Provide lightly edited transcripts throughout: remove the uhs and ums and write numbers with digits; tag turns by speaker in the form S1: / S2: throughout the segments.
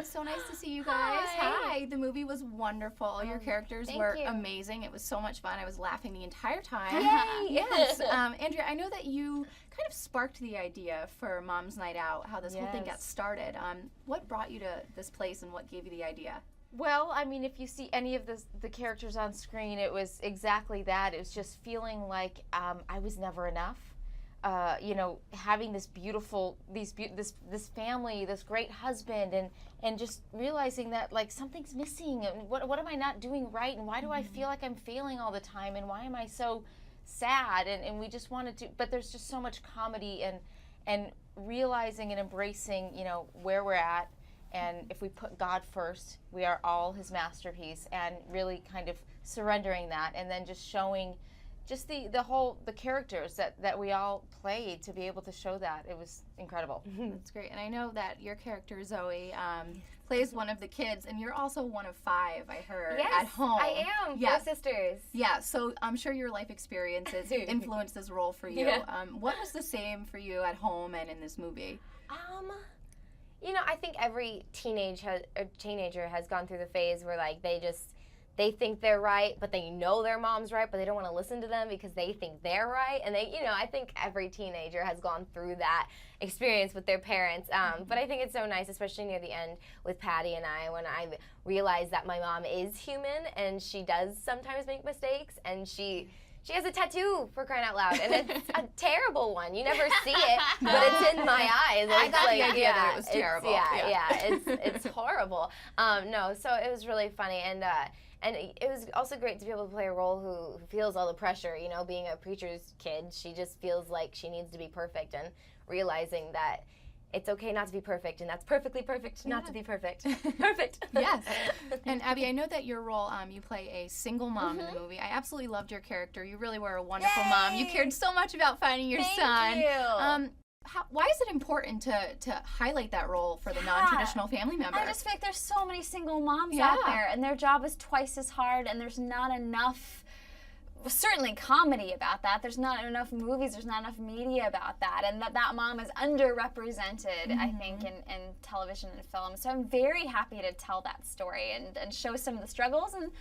S1: So nice to see you guys. Hi. The movie was wonderful. Your characters were amazing. It was so much fun. I was laughing the entire time.
S2: Yay!
S1: Yes. Andrea, I know that you kind of sparked the idea for Mom's Night Out, how this whole thing got started. What brought you to this place and what gave you the idea?
S2: Well, I mean, if you see any of the characters on screen, it was exactly that. It was just feeling like I was never enough. You know, having this beautiful, this family, this great husband, and just realizing that like something's missing, and what am I not doing right, and why do I feel like I'm failing all the time, and why am I so sad, and we just wanted to, but there's just so much comedy and realizing and embracing, you know, where we're at, and if we put God first, we are all His masterpiece, and really kind of surrendering that, and then just showing just the characters that we all played to be able to show that. It was incredible.
S1: That's great. And I know that your character, Zoe, plays one of the kids, and you're also one of 5, I heard, at home.
S3: I am. 4 sisters.
S1: Yeah, so I'm sure your life experiences influenced this role for you. What was the same for you at home and in this movie?
S3: You know, I think every teenager has gone through the phase where like they think they're right, but they know their mom's right, but they don't want to listen to them because they think they're right. And I think every teenager has gone through that experience with their parents. But I think it's so nice, especially near the end with Patty and I, when I realized that my mom is human and she does sometimes make mistakes, and she has a tattoo, for crying out loud, and it's a terrible one. You never see it, but it's in my eyes.
S1: I got the idea that it was terrible.
S3: It's horrible. No, so it was really funny, and it was also great to be able to play a role who feels all the pressure, you know, being a preacher's kid. She just feels like she needs to be perfect, and realizing that it's okay not to be perfect, and that's perfectly perfect not to be perfect. Perfect.
S1: Yes. And Abbie, I know that your role, you play a single mom in the movie. I absolutely loved your character. You really were a wonderful mom. You cared so much about finding your son.
S3: Thank you.
S1: Why is it important to highlight that role for the non-traditional family member?
S4: I just feel like there's so many single moms out there, and their job is twice as hard, and there's not enough, certainly comedy about that. There's not enough movies, there's not enough media about that, and that mom is underrepresented, I think, in television and film. So I'm very happy to tell that story and show some of the struggles and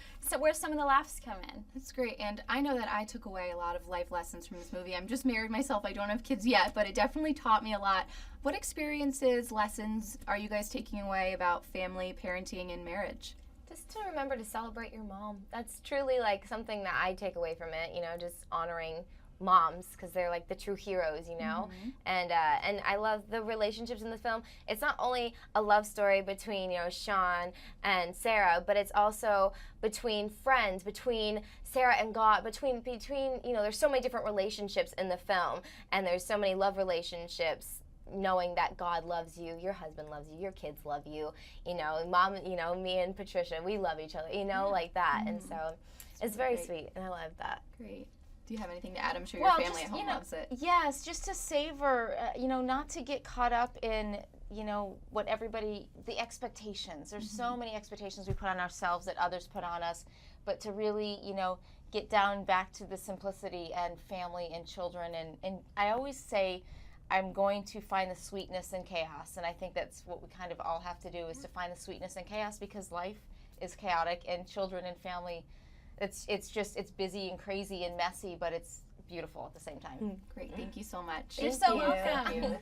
S4: where some of the laughs come in.
S1: That's great, and I know that I took away a lot of life lessons from this movie. I'm just married myself, I don't have kids yet, but it definitely taught me a lot. What experiences, lessons are you guys taking away about family, parenting, and marriage?
S3: Just to remember to celebrate your mom. That's truly like something that I take away from it, you know, just honoring moms, because they're like the true heroes, you know. And I love the relationships in the film. It's not only a love story between, you know, Sean and Sarah, but it's also between friends, between Sarah and God, between you know, there's so many different relationships in the film, and there's so many love relationships, knowing that God loves you, your husband loves you, your kids love you, you know, mom, you know, me and Patricia, we love each other, you know, like that. And so it's very sweet, and I love that.
S1: Great. Do you have anything to add? I'm sure your family at home loves it.
S4: Yes, just to savor, you know, not to get caught up in, you know, what everybody, the expectations. There's so many expectations we put on ourselves that others put on us, but to really, you know, get down back to the simplicity and family and children. And I always say, I'm going to find the sweetness in chaos, and I think that's what we kind of all have to do, is to find the sweetness in chaos, because life is chaotic, and children and family, it's busy and crazy and messy, but it's beautiful at the same time.
S1: Great, thank you so much.
S4: You're so welcome.